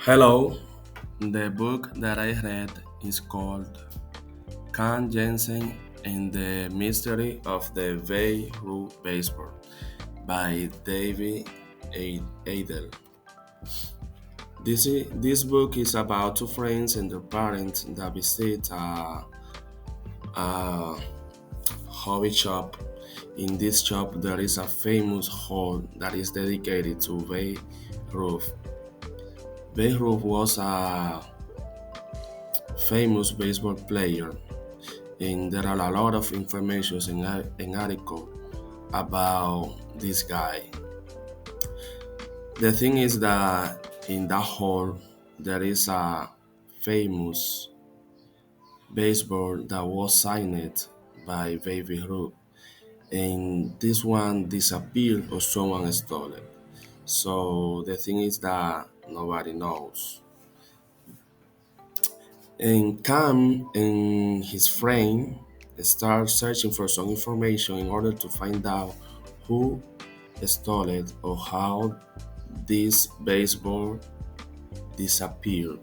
Hello, the book that I read is called Jansen and the Mystery of the Ruth Baseball by David Adler. This book is about two friends and their parents that visit a hobby shop. In this shop, there is a famous hall that is dedicated to Ruth. Ruth was a famous baseball player, and there are a lot of information in article about this guy. The thing is that in that hall there is a famous baseball that was signed by Baby Ruth, and this one disappeared or someone stole it. So the thing is that nobody knows. And Cam and his friend start searching for some information in order to find out who stole it or how this baseball disappeared.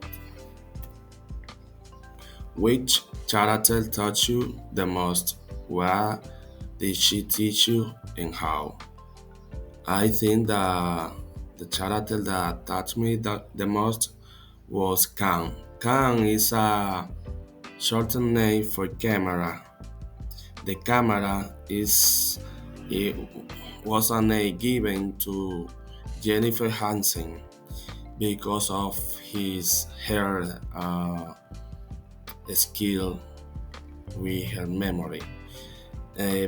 Which character taught you the most? What did she teach you and how? I think that the character that taught me the most was Kang. Kang is a shortened name for camera. The camera is it was a name given to Jennifer Hansen because of his hair skill with her memory.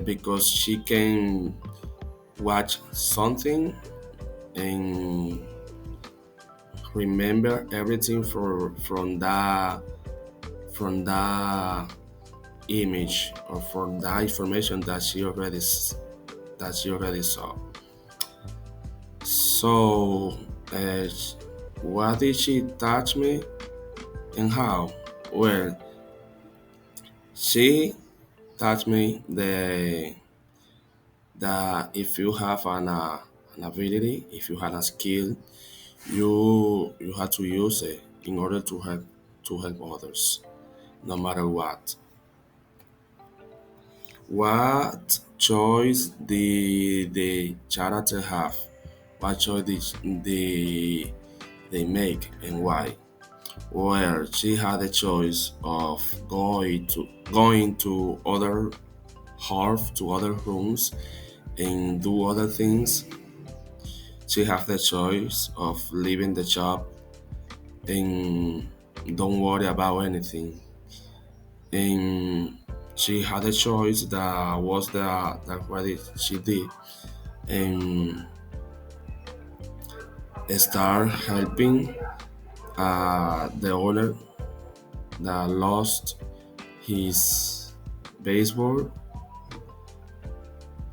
Because she can watch something and remember everything from that image or from that information that she already saw. So, uh, what did she touch me and how? Well, she taught me that if you have an ability, if you have a skill, you have to use it in order to help others, no matter what. What choice did the character have? What choice did they make and why? Well, she had a choice of going to other half to other rooms and do other things. She have the choice of leaving the job and don't worry about anything. And she had a choice that was that what she did and start helping the owner that lost his baseball.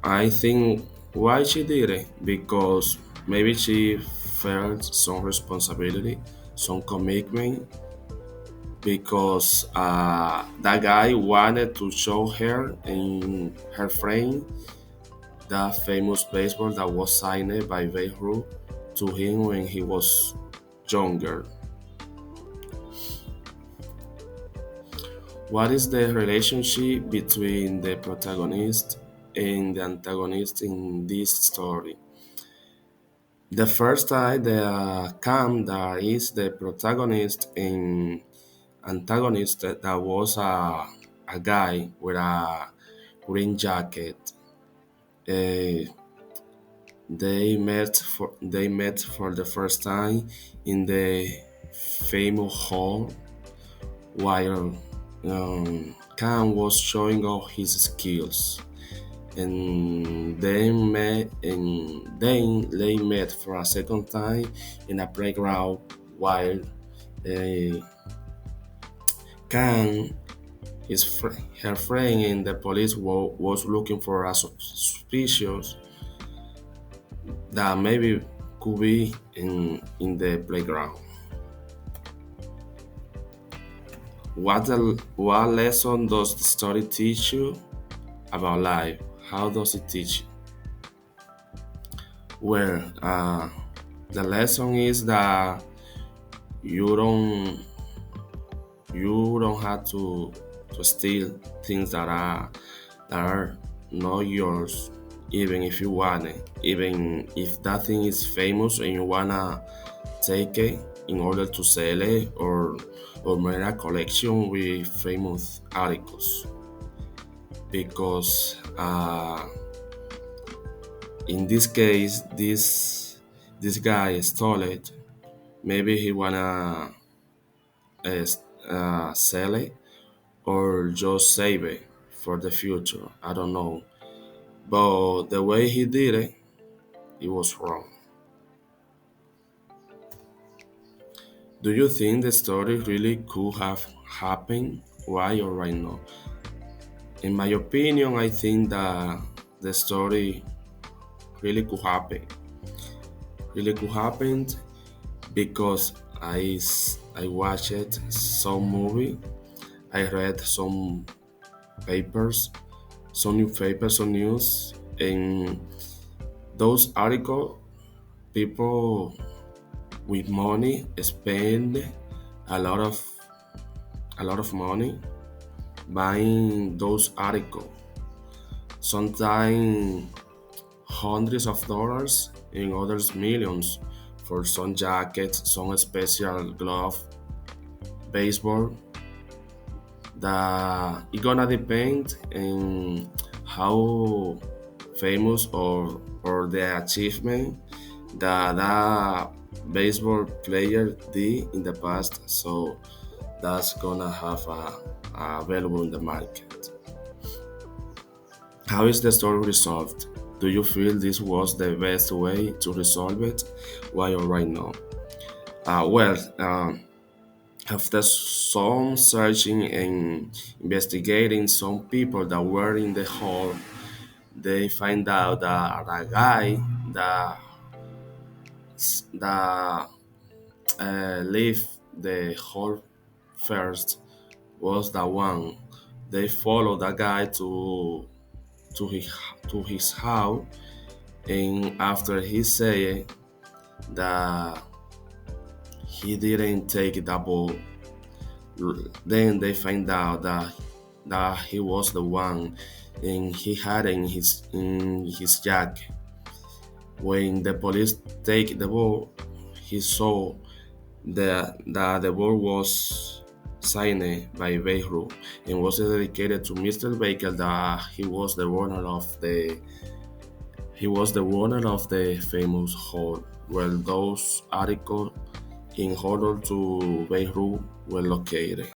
I think why she did it because maybe she felt some responsibility, some commitment because that guy wanted to show her and her friend the famous baseball that was signed by Babe Ruth to him when he was younger. What is the relationship between the protagonist and the antagonist in this story? The first time the Cam that is the protagonist and antagonist that was a guy with a green jacket. Uh, they met for the first time in the famous hall while Khan was showing off his skills, and then they met for a second time in a playground while uh, Khan, her friend, and the police was looking for a suspicious that maybe could be in the playground. What lesson does the story teach you about life? How does it teach you? Well, the lesson is that You don't you don't have to steal things that are not yours, even if you want it. Even if that thing is famous and you wanna take it in order to sell it or make a collection with famous articles. Because in this case, this guy stole it. Maybe he wanna uh, sell it or just save it for the future. I don't know. But the way he did it, it was wrong. Do you think the story really could have happened? Why or right now? In my opinion, I think that the story really could happen. Really could happen because I watched some movie, I read some papers, some newspapers, some news, and those articles, people with money spend a lot of a lot of money buying those articles. Sometimes hundreds of dollars and others millions for some jackets, some special glove, baseball. That it gonna depend on how famous or the achievement that baseball player did in the past. So that's gonna have available in the market. How is the story resolved? Do you feel this was the best way to resolve it? Why or right now? Well, after some searching and investigating, some people that were in the hall, they find out that a guy that left the hall first was the one. They followed the guy to his to his house, and after he said that he didn't take the ball, then they find out that he was the one, and he had in his jacket. When the police take the ball, he saw that the ball was signed by Beirut and was dedicated to Mr. Baker. That he was the owner of the famous hall where those articles in order to Beirut were located.